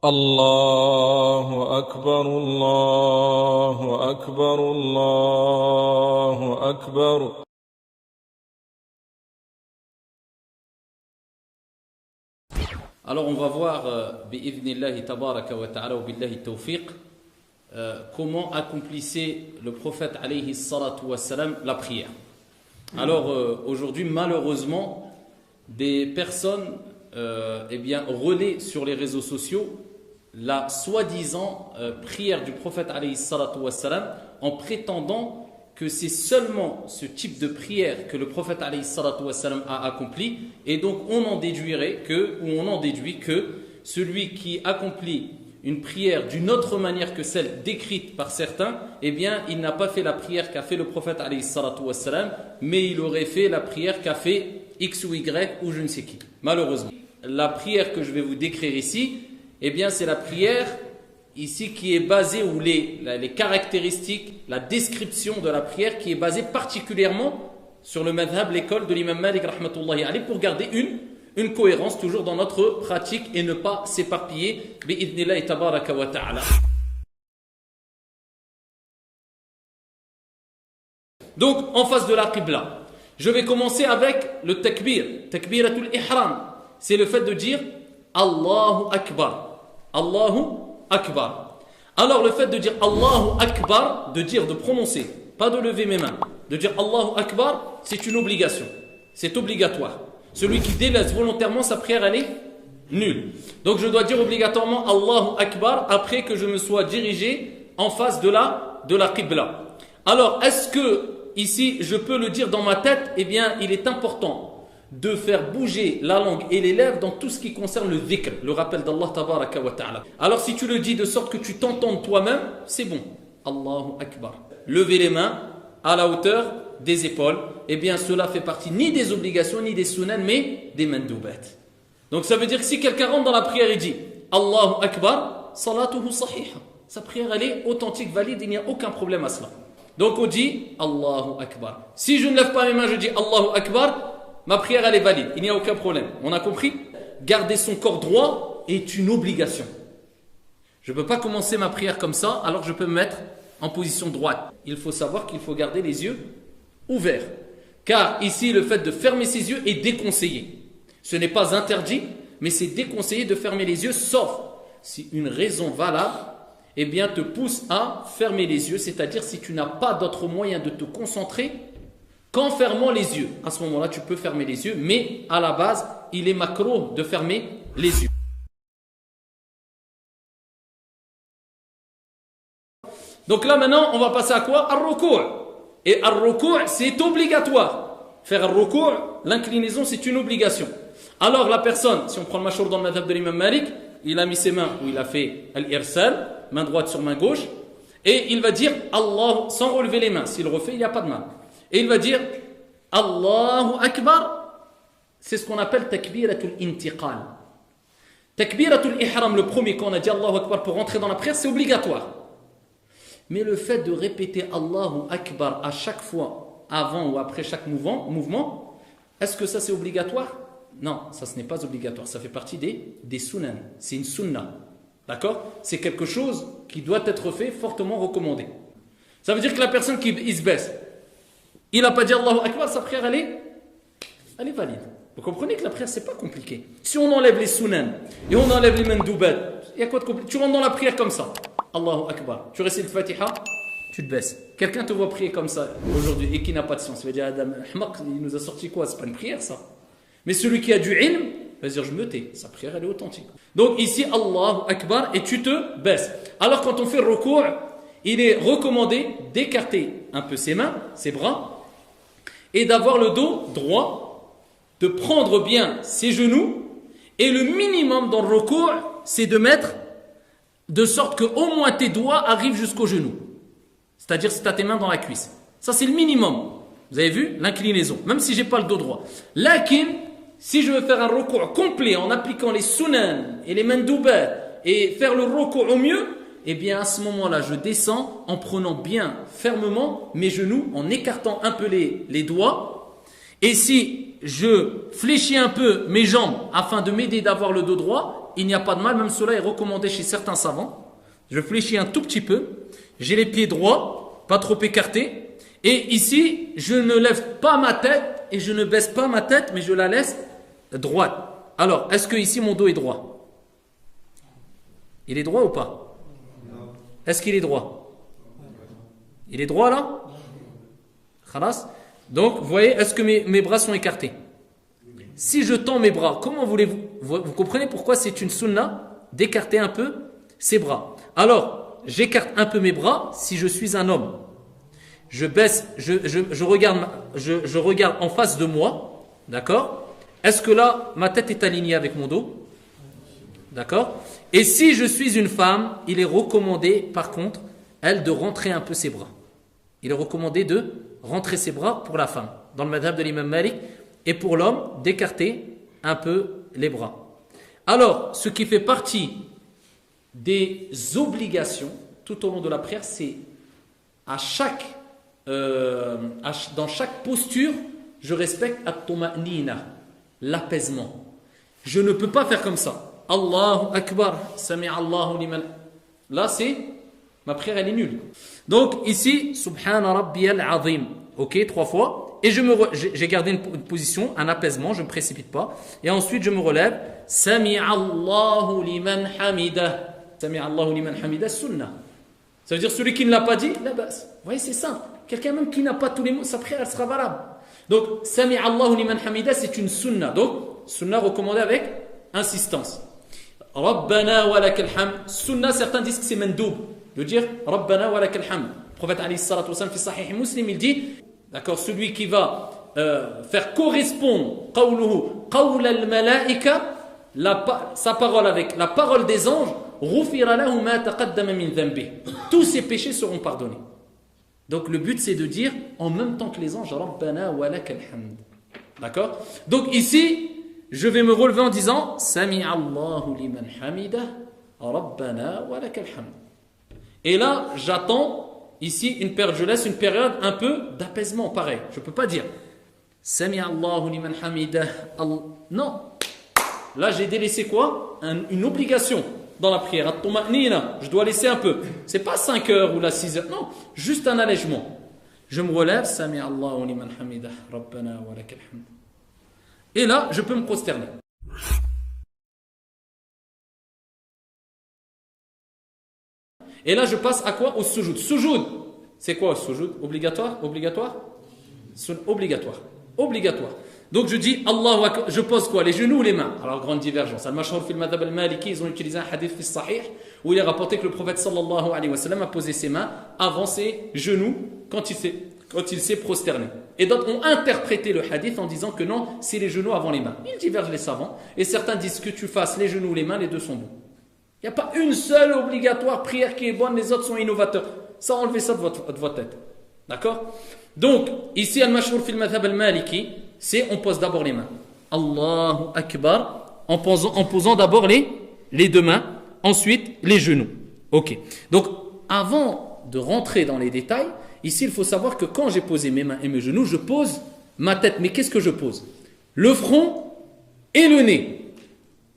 الله أكبر الله أكبر الله أكبر. Alors on va voir, bi'idhnillahi tabaraka wa ta'ala wa billahi tawfiq, comment accomplissait le prophète alayhi salatu wa salam la prière. Alors aujourd'hui malheureusement des personnes relaient sur les réseaux sociaux la soi-disant prière du prophète alayhi salatu wa salam en prétendant que c'est seulement ce type de prière que le prophète alayhi salatu wa salam a accompli, et donc on en déduit que celui qui accomplit une prière d'une autre manière que celle décrite par certains, eh bien il n'a pas fait la prière qu'a fait le prophète alayhi salatu wa salam, mais il aurait fait la prière qu'a fait X ou Y ou je ne sais qui. Malheureusement, la prière que je vais vous décrire ici, eh bien c'est la prière ici qui est basée, ou les caractéristiques, la description de la prière qui est basée particulièrement sur le madhab, l'école de l'imam Malik rahmatullahi alayhi, pour garder une cohérence toujours dans notre pratique et ne pas s'éparpiller bi'idhnillahi tabaraka wa ta'ala. Donc en face de la qibla, je vais commencer avec le takbir, takbiratul ihram. C'est le fait de dire Allahu Akbar, Allahu Akbar. Alors le fait de dire Allahu Akbar, de prononcer, pas de lever mes mains, de dire Allahu Akbar, c'est une obligation, c'est obligatoire. Celui qui délaisse volontairement sa prière, elle est nulle. Donc je dois dire obligatoirement Allahu Akbar après que je me sois dirigé en face de la qibla. Alors est-ce que ici je peux le dire dans ma tête? Eh bien il est important de faire bouger la langue et les lèvres dans tout ce qui concerne le dhikr, le rappel d'Allah tabaraka wa ta'ala. Alors si tu le dis de sorte que tu t'entendes toi-même, c'est bon. Allahu Akbar. Lever les mains à la hauteur des épaules, eh bien cela fait partie ni des obligations ni des sunan, mais des mandoubat. Donc ça veut dire que si quelqu'un rentre dans la prière et dit Allahu Akbar, salatuhu sahiha, sa prière elle est authentique, valide, il n'y a aucun problème à cela. Donc on dit Allahu Akbar. Si je ne lève pas mes mains, je dis Allahu Akbar, ma prière elle est valide, il n'y a aucun problème. On a compris? Garder son corps droit est une obligation. Je ne peux pas commencer ma prière comme ça, alors je peux me mettre en position droite. Il faut savoir qu'il faut garder les yeux ouverts. Car ici, le fait de fermer ses yeux est déconseillé. Ce n'est pas interdit, mais c'est déconseillé de fermer les yeux, sauf si une raison valable eh bien, te pousse à fermer les yeux, c'est-à-dire si tu n'as pas d'autre moyen de te concentrer qu'en fermant les yeux. À ce moment-là, tu peux fermer les yeux, mais à la base, il est makrouh de fermer les yeux. Donc là, maintenant, on va passer à quoi? Ar-ruku'. Et ar-ruku', c'est obligatoire. Faire ar-ruku', l'inclinaison, c'est une obligation. Alors, la personne, si on prend le mashhur dans le madhab de l'imam Malik, il a mis ses mains où il a fait al-irsal, main droite sur main gauche, et il va dire Allah, sans relever les mains. S'il refait, il n'y a pas de mal. Et il va dire Allahu Akbar. C'est ce qu'on appelle takbiratul intiqal. Takbiratul ihram, le premier, quand on a dit Allahu Akbar pour rentrer dans la prière, c'est obligatoire. Mais le fait de répéter Allahu Akbar à chaque fois, avant ou après chaque mouvement, est-ce que ça c'est obligatoire? Non, ça ce n'est pas obligatoire. Ça fait partie des sunan. C'est une sunna. D'accord? C'est quelque chose qui doit être fait, fortement recommandé. Ça veut dire que la personne qui se baisse, il n'a pas dit Allahu Akbar, sa prière elle est valide. Vous comprenez que la prière c'est pas compliqué. Si on enlève les sunan et on enlève les mandoubat, il y a quoi de compliqué? Tu rentres dans la prière comme ça, Allahu Akbar, tu récites le Fatiha, tu te baisses. Quelqu'un te voit prier comme ça aujourd'hui et qui n'a pas de science, il va dire Adam Ahmaq, il nous a sorti quoi? C'est pas une prière ça. Mais celui qui a du ilm va dire je me tais, sa prière elle est authentique. Donc ici Allahu Akbar et tu te baisses. Alors quand on fait le ruku', il est recommandé d'écarter un peu ses mains, ses bras, et d'avoir le dos droit, de prendre bien ses genoux, et le minimum dans le ruku', c'est de mettre de sorte que au moins tes doigts arrivent jusqu'aux genoux. C'est-à-dire si tu as tes mains dans la cuisse. Ça c'est le minimum. Vous avez vu l'inclinaison, même si j'ai pas le dos droit. Lakin, si je veux faire un ruku' complet en appliquant les sunan et les mandoubat et faire le ruku' au mieux, eh bien à ce moment-là, je descends en prenant bien fermement mes genoux, en écartant un peu les doigts. Et si je fléchis un peu mes jambes afin de m'aider d'avoir le dos droit, bras, il n'y a pas de mal, même cela est recommandé chez certains savants. Je fléchis un tout petit peu, j'ai les pieds droits, pas trop écartés, et ici, je ne lève pas ma tête et je ne baisse pas ma tête, mais je la laisse droite. Alors, est-ce que ici mon dos est droit? Il est droit ou pas? Est-ce qu'il est droit? Il est droit là? Khalas. Donc, vous voyez, est-ce que mes bras sont écartés? Si je tends mes bras, comment voulez-vous? Vous comprenez pourquoi c'est une sunna d'écarter un peu ses bras? Alors, j'écarte un peu mes bras si je suis un homme. Je baisse, je regarde en face de moi, d'accord? Est-ce que là, ma tête est alignée avec mon dos? D'accord? Et si je suis une femme, il est recommandé, par contre, elle, de rentrer un peu ses bras. Il est recommandé de rentrer ses bras pour la femme, dans le madhab de l'imam Malik, et pour l'homme, d'écarter un peu les bras. Alors, ce qui fait partie des obligations tout au long de la prière, c'est dans chaque posture, je respecte at-tuma'nina, l'apaisement. Je ne peux pas faire comme ça. Allahu Akbar, Sami'a Allahu liman. Là, ma prière, elle est nulle. Donc, ici, Subhana Rabbiyal Azim. Ok, 3 fois. Et j'ai gardé une position, un apaisement, je ne me précipite pas. Et ensuite, je me relève. Sami'a Allahu liman hamida. Sami'a Allahu liman hamida, sunnah. Ça veut dire celui qui ne l'a pas dit, la base. Vous voyez, c'est simple. Quelqu'un même qui n'a pas tous les mots, sa prière, elle sera valable. Donc, Sami'a Allahu liman hamida, c'est une sunnah. Donc, sunnah recommandée avec insistance. Rabbana wa lakal hamd. Sunnah, certains disent que c'est mandoub. De dire Rabbana wa lakal hamd. Le prophète alayhi salatu wa sallam, fi sahih muslim, il dit, d'accord, celui qui va faire correspondre qawluhu qawl al-malaika, sa parole avec la parole des anges, ghufira lahu ma taqaddama min dhanbi. Tous ses péchés seront pardonnés. Donc le but c'est de dire en même temps que les anges Rabbana wa lakal hamd. D'accord? Donc ici, je vais me relever en disant Sami'a Allahu liman hamida Rabbana wa lakal hamd. Et là, j'attends ici je laisse une période un peu d'apaisement, pareil. Je ne peux pas dire Sami'a Allahu liman hamida. Non. Là, j'ai délaissé quoi? Une obligation dans la prière. At-tuma'nina, je dois laisser un peu. C'est pas 5 heures ou la 6 heures. Non, juste un allègement. Je me relève. Sami'a Allahu liman hamida Rabbana wa lakal hamd. Et là, je peux me prosterner. Et là, je passe à quoi? Au sujoud. Sujoud, c'est quoi au sujoud? Obligatoire? Obligatoire? Obligatoire. Donc je dis Allahu Akbar, je pose quoi? Les genoux ou les mains? Alors grande divergence. Al-Mashhur fil madhab al-Maliki, ils ont utilisé un hadith fi sahih où il est rapporté que le prophète sallallahu alayhi wa sallam a posé ses mains avant ses genoux quand il s'est prosterné. Et d'autres ont interprété le hadith en disant que non, c'est les genoux avant les mains. Ils divergent les savants et certains disent que tu fasses les genoux ou les mains, les deux sont bons. Il n'y a pas une seule obligatoire prière qui est bonne, les autres sont innovateurs. Ça, enlevez ça de votre tête. D'accord? Donc, ici, Al-Mashhur fil madhab al-Maliki, c'est on pose d'abord les mains. Allahu Akbar, en posant d'abord les deux mains, ensuite les genoux. Ok. Donc, avant de rentrer dans les détails, ici, il faut savoir que quand j'ai posé mes mains et mes genoux, je pose ma tête. Mais qu'est-ce que je pose? Le front et le nez.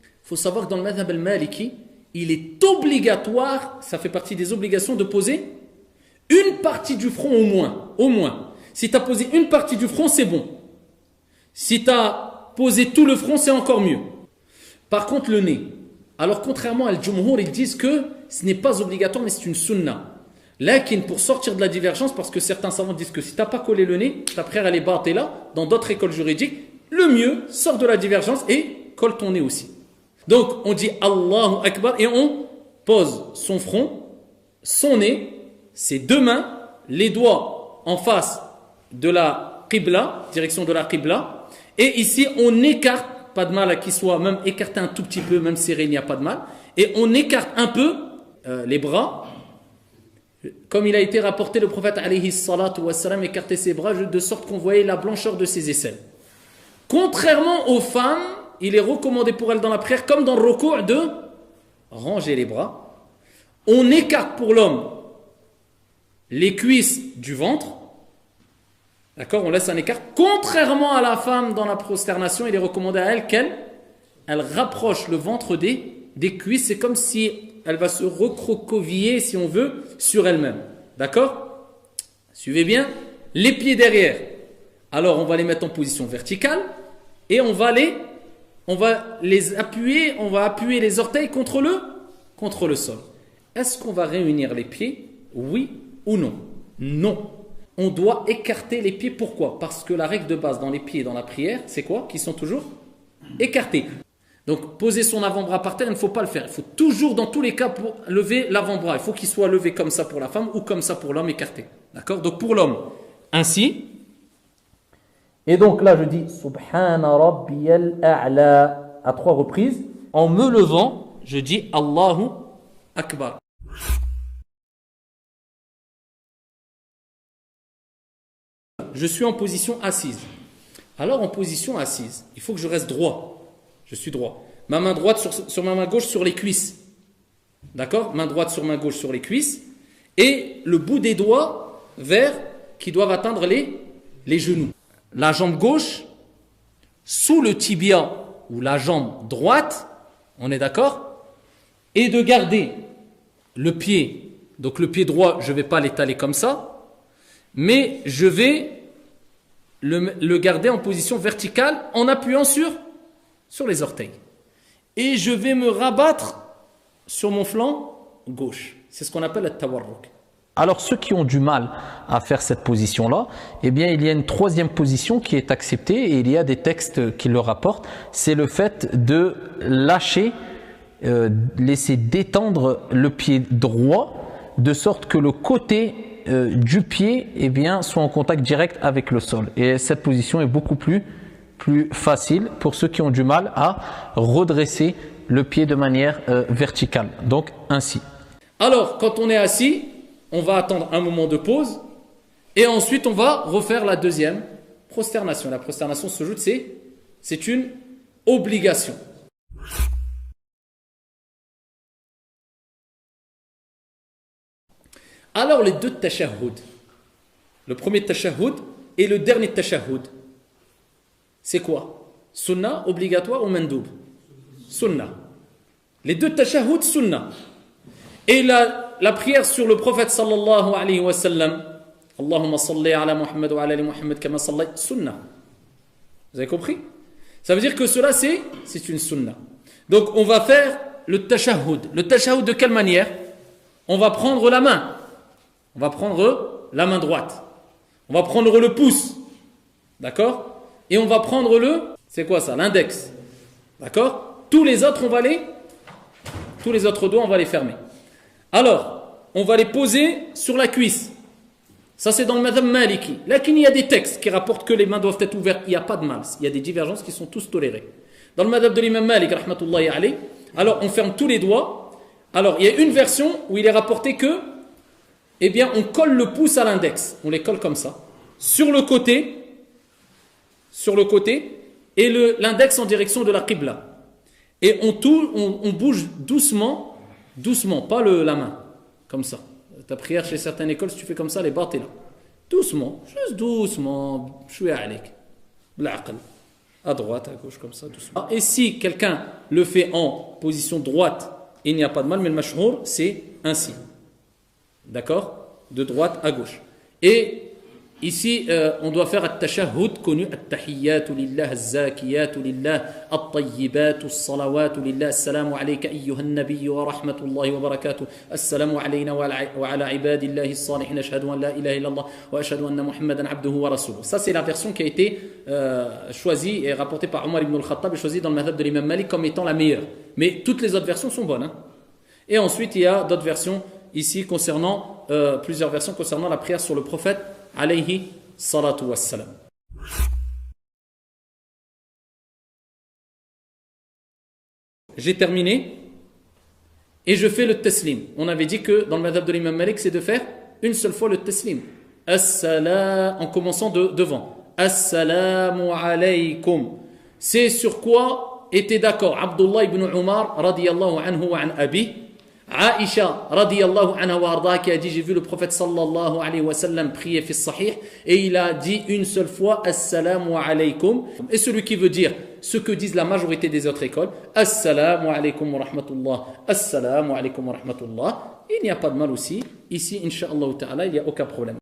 Il faut savoir que dans le madhab al-Maliki, il est obligatoire, ça fait partie des obligations, de poser une partie du front au moins. Si tu as posé une partie du front, c'est bon. Si tu as posé tout le front, c'est encore mieux. Par contre, le nez. Alors, contrairement à Al-Jumhur, ils disent que ce n'est pas obligatoire, mais c'est une sunna. Lakin, pour sortir de la divergence, parce que certains savants disent que si tu n'as pas collé le nez, ta prière elle est battée là, dans d'autres écoles juridiques, le mieux, sort de la divergence et colle ton nez aussi. Donc, on dit Allahu Akbar et on pose son front, son nez, ses deux mains, les doigts en face de la Qibla, direction de la Qibla. Et ici, on écarte, pas de mal à qu'il soit même écarté un tout petit peu, même serré, il n'y a pas de mal. Et on écarte un peu les bras. Comme il a été rapporté, le prophète alayhi salatu wassalam écartait ses bras de sorte qu'on voyait la blancheur de ses aisselles. Contrairement aux femmes, il est recommandé pour elles dans la prière, comme dans le recours, de ranger les bras. On écarte pour l'homme les cuisses du ventre. D'accord, on laisse un écart. Contrairement à la femme dans la prosternation, il est recommandé à elle qu'elle rapproche le ventre des des cuisses, c'est comme si elle va se recroqueviller, si on veut, sur elle-même. D'accord? Suivez bien. Les pieds derrière. Alors, on va les mettre en position verticale et on va les appuyer, on va appuyer les orteils contre le sol. Est-ce qu'on va réunir les pieds? Oui ou non? Non. On doit écarter les pieds. Pourquoi? Parce que la règle de base dans les pieds et dans la prière, c'est quoi? Qu'ils sont toujours écartés. Donc, poser son avant-bras par terre, il ne faut pas le faire. Il faut toujours, dans tous les cas, lever l'avant-bras. Il faut qu'il soit levé comme ça pour la femme ou comme ça pour l'homme, écarté. D'accord? Donc, pour l'homme, ainsi. Et donc là, je dis Subhana Rabbiyal A'la à 3 reprises. En me levant, je dis Allahu Akbar. Je suis en position assise. Alors, en position assise, il faut que je reste droit. Je suis droit. Ma main droite sur ma main gauche sur les cuisses. D'accord? Main droite sur main gauche sur les cuisses. Et le bout des doigts qui doivent atteindre les genoux. La jambe gauche sous le tibia ou la jambe droite, on est d'accord? Et de garder le pied. Donc le pied droit, je ne vais pas l'étaler comme ça, mais je vais le garder en position verticale en appuyant sur les orteils. Et je vais me rabattre sur mon flanc gauche. C'est ce qu'on appelle le tawarruk. Alors ceux qui ont du mal à faire cette position-là, eh bien il y a une troisième position qui est acceptée et il y a des textes qui le rapportent. C'est le fait de lâcher, laisser détendre le pied droit de sorte que le côté du pied eh bien, soit en contact direct avec le sol. Et cette position est beaucoup plus facile pour ceux qui ont du mal à redresser le pied de manière verticale. Donc ainsi. Alors quand on est assis, on va attendre un moment de pause et ensuite on va refaire la deuxième prosternation. La prosternation se joue, c'est une obligation. Alors les deux tashahhud, le premier tashahhud et le dernier tashahhud, c'est quoi? Sunnah, obligatoire ou mandoub? Sunnah. Les deux tashahhud, sunnah. Et la prière sur le prophète sallallahu alayhi wa sallam, Allahumma salli ala Muhammad wa ala ali Muhammad kama salli, sunnah. Vous avez compris? Ça veut dire que cela c'est une sunnah. Donc on va faire le tashahhud. Le tashahhud de quelle manière? On va prendre la main. On va prendre la main droite. On va prendre le pouce. D'accord? Et on va prendre c'est quoi ça? L'index. D'accord? Tous les autres doigts, on va les fermer. Alors, on va les poser sur la cuisse. Ça, c'est dans le madhab maliki. Là, il y a des textes qui rapportent que les mains doivent être ouvertes. Il n'y a pas de mal. Il y a des divergences qui sont tous tolérées. Dans le madhab de l'imam Malik, rahmatullahi alayh, alors on ferme tous les doigts. Alors, il y a une version où il est rapporté que, eh bien, on colle le pouce à l'index. On les colle comme ça. Sur le côté, et l'index en direction de la qibla. Et on bouge doucement, pas la main, comme ça. Ta prière chez certaines écoles, si tu fais comme ça, les barres, t'es là. Doucement, juste doucement, shouya alik, l'aql, à droite, à gauche, comme ça, doucement. Et si quelqu'un le fait en position droite, il n'y a pas de mal, mais le mashhour, c'est ainsi. D'accord? De droite à gauche. Et ici, on doit faire at-tashahhud connu, at-tahiyyatu lillah, az-zakiyatu lillah, at-tayyibatu, as-salawatu lillah, assalamu alayka ayyuhan nabiyyu wa rahmatullahi wa barakatuh, assalamu alayna wa ala ibadillahi as-salihin, ashhadu an la ilaha illallah wa ashhadu anna Muhammadan abduhu wa rasuluh. Ça, c'est la version qui a été choisie et rapportée par Omar ibn al-Khattab et choisie dans le madhab de l'imam Malik comme étant la meilleure. Mais toutes les autres versions sont bonnes. Hein. Et ensuite, il y a d'autres versions ici concernant, plusieurs versions concernant la prière sur le prophète alayhi salatu wassalam. J'ai terminé et je fais le taslim. On avait dit que dans le madhab de l'imam Malik, c'est de faire une seule fois le taslim. As-salam, en commençant devant. Assalamu alaykum. C'est sur quoi était d'accord Abdullah ibn Umar radiyallahu anhu wa an abi. Aïcha radiyallahu anha wa arda qui a dit j'ai vu le prophète sallallahu alayhi wa sallam prier fi sahih et il a dit une seule fois assalamu alaykum et celui qui veut dire ce que disent la majorité des autres écoles. Assalamu alaikum wa rahmatullah. Assalamu alaikum wa rahmatullah. Il n'y a pas de mal aussi. Ici, incha'Allah ta'ala, il n'y a aucun problème.